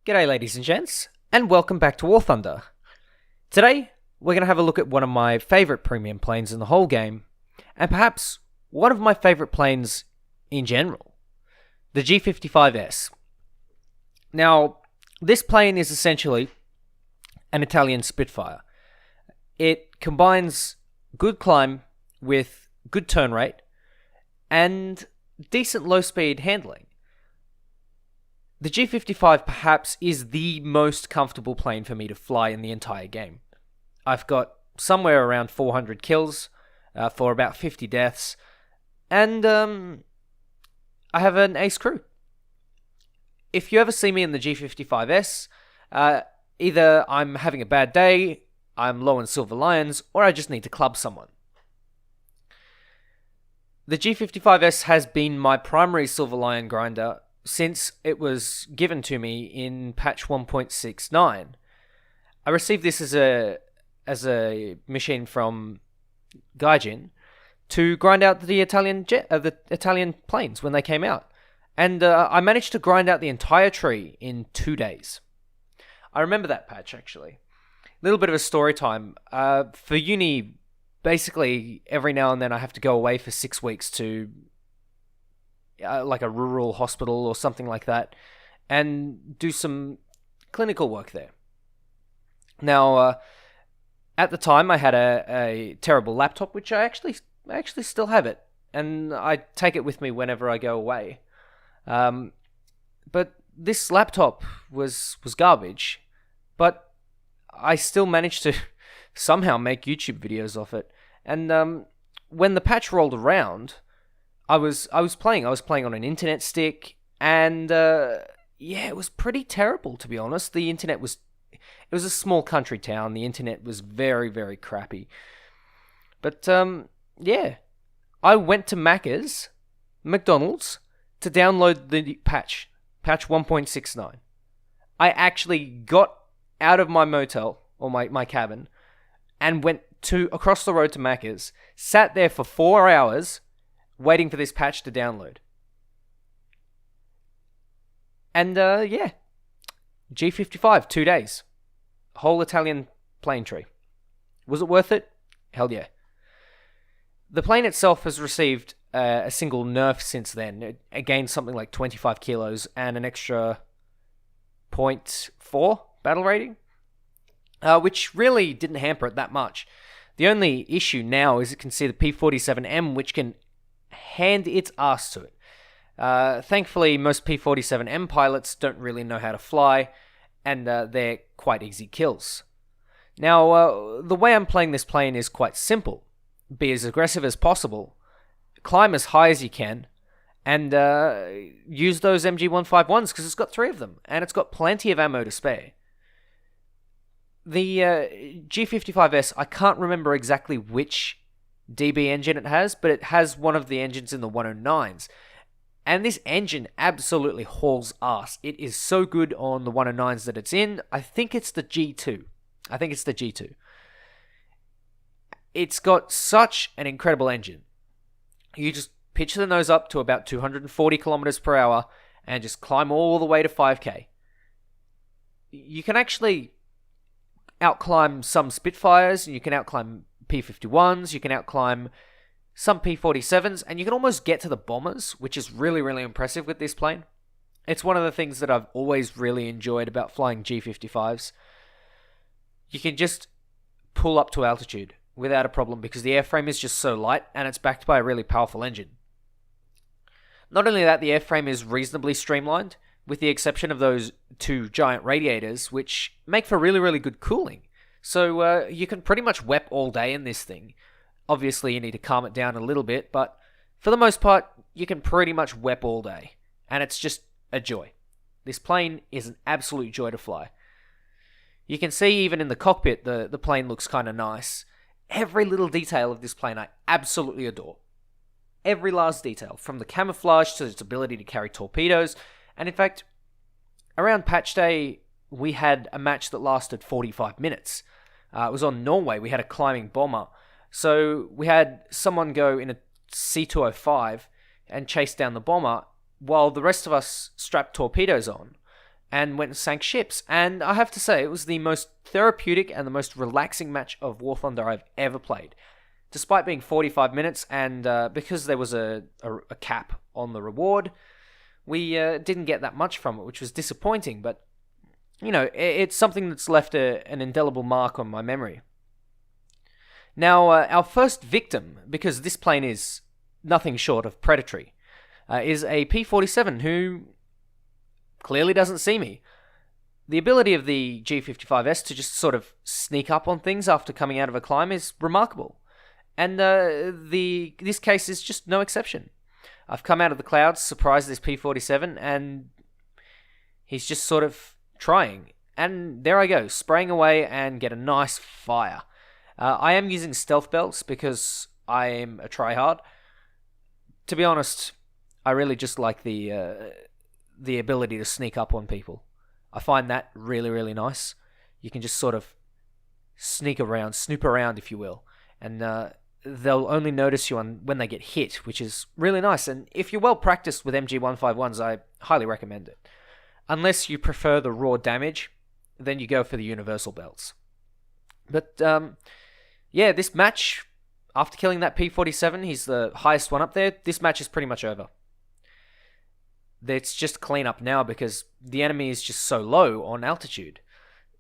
G'day ladies and gents, and welcome back to War Thunder. Today, we're going to have a look at one of my favourite premium planes in the whole game, and perhaps one of my favourite planes in general, the g55s. Now, this plane is essentially an Italian Spitfire. It combines good climb with good turn rate and decent low-speed handling. The G55 perhaps is the most comfortable plane for me to fly in the entire game. I've got somewhere around 400 kills for about 50 deaths, and I have an ace crew. If you ever see me in the G55S, either I'm having a bad day, I'm low on Silver Lions, or I just need to club someone. The G55S has been my primary Silver Lion grinder since it was given to me in patch 1.69. I received this as a machine from Gaijin to grind out the Italian planes when they came out, and I managed to grind out the entire tree in 2 days. I remember that patch actually. A little bit of a story time. For uni, basically every now and then I have to go away for 6 weeks to like a rural hospital or something like that, and do some clinical work there. Now, at the time, I had a terrible laptop, which I actually still have it, and I take it with me whenever I go away. But this laptop was garbage, but I still managed to somehow make YouTube videos off it. And when the patch rolled around, I was playing on an internet stick, and it was pretty terrible, to be honest. It was a small country town. The internet was very, very crappy. But I went to McDonald's, to download the patch 1.69. I actually got out of my motel, or my cabin, and went across the road to Macca's, sat there for 4 hours, waiting for this patch to download. And G55, 2 days. Whole Italian plane tree. Was it worth it? Hell yeah. The plane itself has received a single nerf since then. It gained something like 25 kilos and an extra 0.4 battle rating, which really didn't hamper it that much. The only issue now is it can see the P-47M, which can hand its ass to it. Thankfully, most P-47M pilots don't really know how to fly, and they're quite easy kills. Now, the way I'm playing this plane is quite simple. Be as aggressive as possible, climb as high as you can, and use those MG151s, because it's got 3 of them, and it's got plenty of ammo to spare. The G55S, I can't remember exactly which DB engine it has, but it has one of the engines in the 109s. And this engine absolutely hauls ass. It is so good on the 109s that it's in. I think it's the G2. It's got such an incredible engine. You just pitch the nose up to about 240 kilometers per hour and just climb all the way to 5k. You can actually outclimb some Spitfires, and you can outclimb P-51s, you can outclimb some P-47s, and you can almost get to the bombers, which is really, really impressive with this plane. It's one of the things that I've always really enjoyed about flying G55s. You can just pull up to altitude without a problem because the airframe is just so light, and it's backed by a really powerful engine. Not only that, the airframe is reasonably streamlined, with the exception of those 2 giant radiators, which make for really, really good cooling. So you can pretty much WEP all day in this thing. Obviously, you need to calm it down a little bit, but for the most part, you can pretty much WEP all day. And it's just a joy. This plane is an absolute joy to fly. You can see even in the cockpit, the plane looks kind of nice. Every little detail of this plane I absolutely adore. Every last detail, from the camouflage to its ability to carry torpedoes. And in fact, around patch day, we had a match that lasted 45 minutes. It was on Norway. We had a climbing bomber. So we had someone go in a C205 and chase down the bomber while the rest of us strapped torpedoes on. and went and sank ships. And I have to say, it was the most therapeutic and the most relaxing match of War Thunder I've ever played. Despite being 45 minutes, and because there was a cap on the reward, we didn't get that much from it, which was disappointing. But, it's something that's left an indelible mark on my memory. Now, our first victim, because this plane is nothing short of predatory, is a P-47 who clearly doesn't see me. The ability of the G55s to just sort of sneak up on things after coming out of a climb is remarkable. And this case is just no exception. I've come out of the clouds, surprised this P-47, and he's just sort of trying. And there I go, spraying away and get a nice fire. I am using stealth belts because I am a tryhard. To be honest, I really just like the ability to sneak up on people. I find that really, really nice. You can just sort of snoop around, if you will, and they'll only notice you when they get hit, which is really nice. And if you're well practiced with MG151s, I highly recommend it. Unless you prefer the raw damage, then you go for the universal belts. But this match, after killing that P-47, he's the highest one up there. This match is pretty much over. It's just clean up now because the enemy is just so low on altitude.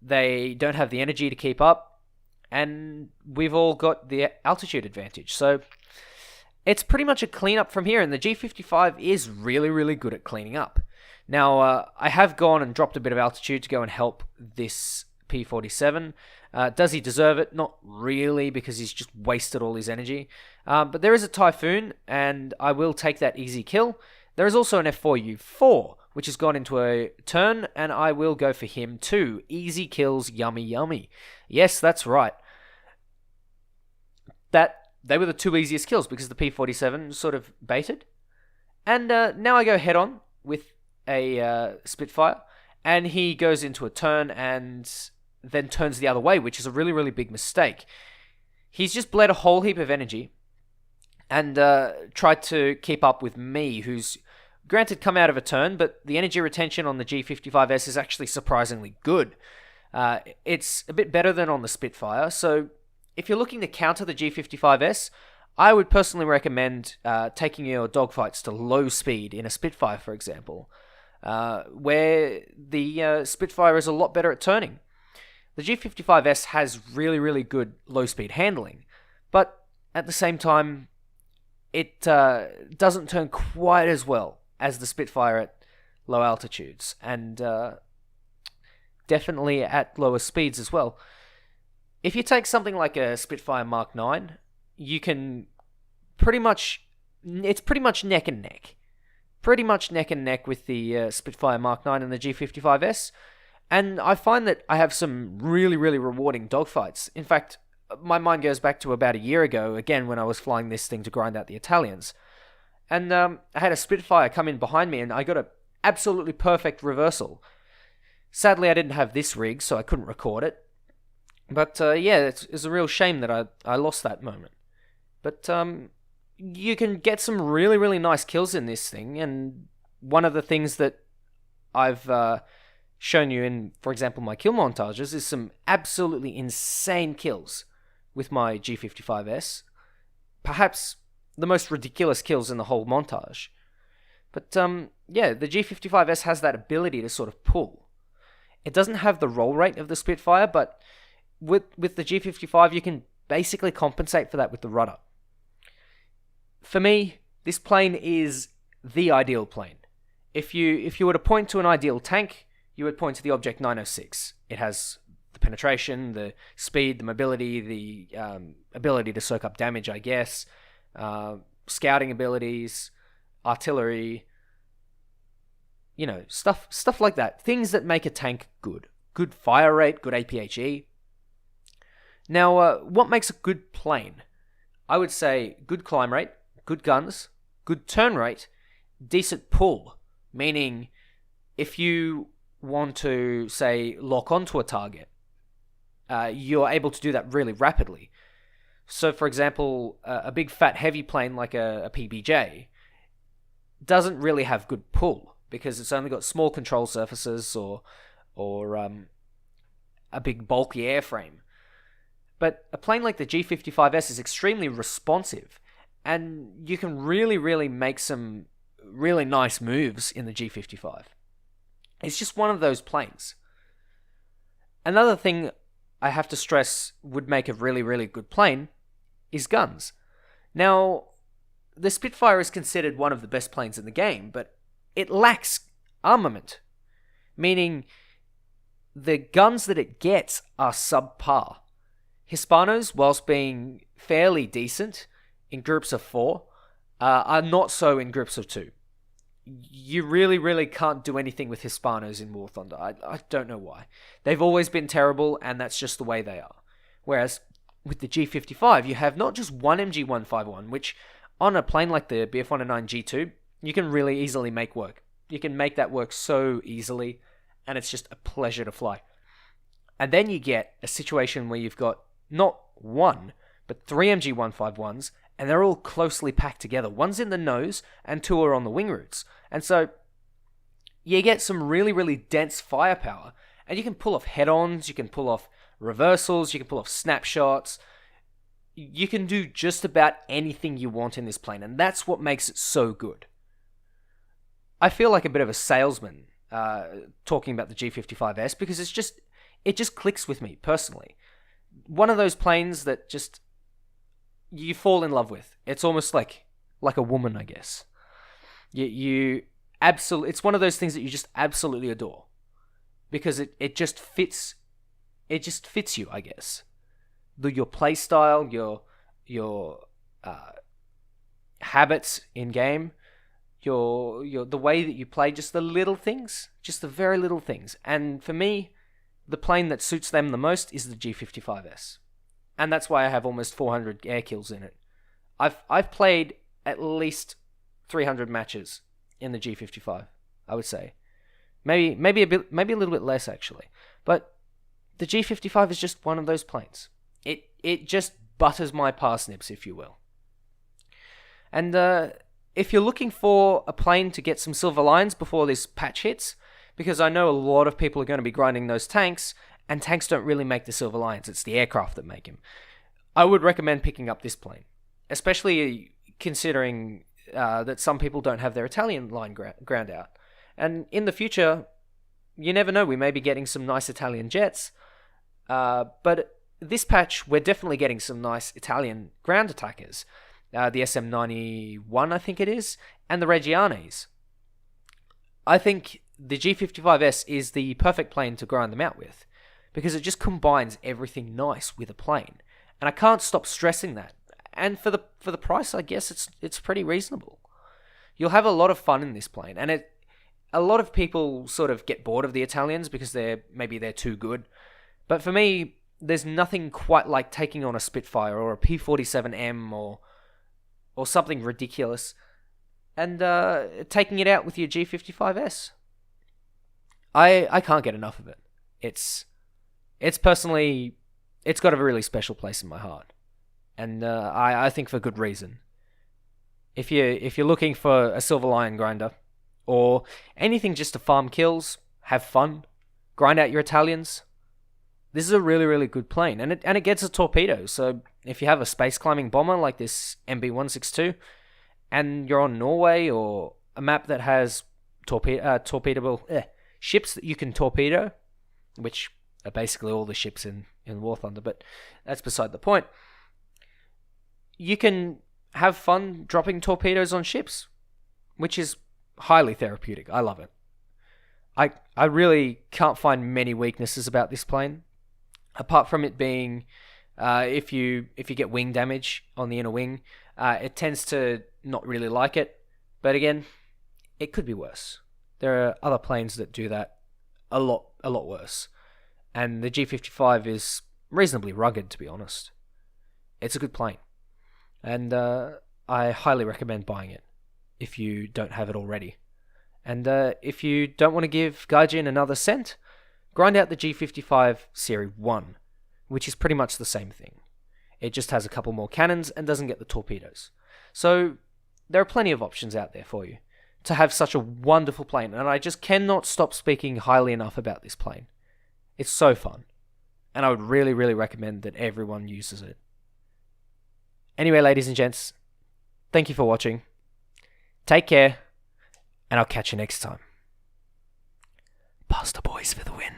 They don't have the energy to keep up, and we've all got the altitude advantage. So it's pretty much a cleanup from here, and the G55 is really, really good at cleaning up. Now, I have gone and dropped a bit of altitude to go and help this P-47. Does he deserve it? Not really, because he's just wasted all his energy. But there is a Typhoon, and I will take that easy kill. There is also an F4U4, which has gone into a turn, and I will go for him too. Easy kills, yummy, yummy. Yes, that's right. They were the two easiest kills because the P-47 sort of baited. And now I go head on with a Spitfire, and he goes into a turn and then turns the other way, which is a really, really big mistake. He's just bled a whole heap of energy and tried to keep up with me, who's granted come out of a turn, but the energy retention on the G55S is actually surprisingly good. It's a bit better than on the Spitfire, so if you're looking to counter the G55S, I would personally recommend taking your dogfights to low speed in a Spitfire, for example, where the Spitfire is a lot better at turning. The G55S has really, really good low-speed handling, but at the same time, it doesn't turn quite as well as the Spitfire at low altitudes, and definitely at lower speeds as well. If you take something like a Spitfire Mark 9, you can it's pretty much neck and neck. Pretty much neck and neck with the Spitfire Mark 9 and the G55S. And I find that I have some really, really rewarding dogfights. In fact, my mind goes back to about a year ago, again, when I was flying this thing to grind out the Italians. And I had a Spitfire come in behind me, and I got an absolutely perfect reversal. Sadly, I didn't have this rig, so I couldn't record it. But it's a real shame that I lost that moment. But you can get some really, really nice kills in this thing, and one of the things that I've shown you in, for example, my kill montages is some absolutely insane kills with my G55S. Perhaps the most ridiculous kills in the whole montage. But the G55S has that ability to sort of pull. It doesn't have the roll rate of the Spitfire, but with the G55 you can basically compensate for that with the rudder. For me, this plane is the ideal plane. If you were to point to an ideal tank, you would point to the Object 906. It has the penetration, the speed, the mobility, the ability to soak up damage, I guess, scouting abilities, artillery, stuff like that. Things that make a tank good. Good fire rate, good APHE. Now, what makes a good plane? I would say good climb rate, good guns, good turn rate, decent pull. Meaning, if you want to, say, lock onto a target, you're able to do that really rapidly. So, for example, a big fat heavy plane like a PBJ doesn't really have good pull because it's only got small control surfaces or a big bulky airframe. But a plane like the G55s is extremely responsive, and you can really, really make some really nice moves in the G55. It's just one of those planes. Another thing I have to stress would make a really, really good plane is guns. Now, the Spitfire is considered one of the best planes in the game, but it lacks armament, meaning the guns that it gets are subpar. Hispanos, whilst being fairly decent in groups of 4, are not so in groups of 2. You really, really can't do anything with Hispanos in War Thunder. I don't know why. They've always been terrible, and that's just the way they are. Whereas with the G55, you have not just one MG151, which on a plane like the BF109 G2, you can really easily make work. You can make that work so easily, and it's just a pleasure to fly. And then you get a situation where you've got not one, but 3 MG151s, and they're all closely packed together. One's in the nose, and 2 are on the wing roots. And so you get some really, really dense firepower, and you can pull off head-ons, you can pull off reversals, you can pull off snapshots. You can do just about anything you want in this plane, and that's what makes it so good. I feel like a bit of a salesman talking about the G55S because it just clicks with me personally. One of those planes that just you fall in love with. It's almost like a woman, I guess. It's one of those things that you just absolutely adore because it just fits. It just fits you, I guess. Your play style, your habits in game, the way that you play, just the little things, just the very little things. And for me, the plane that suits them the most is the G55S. And that's why I have almost 400 air kills in it. I've played at least 300 matches in the G55, I would say. Maybe a little bit less actually. But the G55 is just one of those planes. It just butters my parsnips, if you will. And if you're looking for a plane to get some silver lines before this patch hits, because I know a lot of people are going to be grinding those tanks, and tanks don't really make the silver lions, it's the aircraft that make them. I would recommend picking up this plane, especially considering that some people don't have their Italian line ground out. And in the future, you never know, we may be getting some nice Italian jets, but this patch, we're definitely getting some nice Italian ground attackers. The SM91, I think it is, and the Reggianes. I think the G55S is the perfect plane to grind them out with, because it just combines everything nice with a plane. And I can't stop stressing that. And for the price, I guess it's pretty reasonable. You'll have a lot of fun in this plane, and a lot of people sort of get bored of the Italians because they're too good. But for me, there's nothing quite like taking on a Spitfire or a P-47M or something ridiculous and taking it out with your G55S. I can't get enough of it. It's personally, it's got a really special place in my heart, and I think for good reason. If you're looking for a silver lion grinder or anything just to farm kills, have fun, grind out your Italians, this is a really, really good plane, and it gets a torpedo. So if you have a space climbing bomber like this MB162, and you're on Norway or a map that has torpedoable ships that you can torpedo, which are basically all the ships in War Thunder, but that's beside the point. You can have fun dropping torpedoes on ships, which is highly therapeutic. I love it. I really can't find many weaknesses about this plane. Apart from it being, if you get wing damage on the inner wing, it tends to not really like it. But again, it could be worse. There are other planes that do that a lot worse. And the G55 is reasonably rugged, to be honest. It's a good plane. And I highly recommend buying it if you don't have it already. And if you don't want to give Gaijin another cent, grind out the G55 Series 1, which is pretty much the same thing. It just has a couple more cannons and doesn't get the torpedoes. So there are plenty of options out there for you. to have such a wonderful plane, and I just cannot stop speaking highly enough about this plane. It's so fun, and I would really, really recommend that everyone uses it. Anyway, ladies and gents, thank you for watching. Take care, and I'll catch you next time. Pasta boys for the win.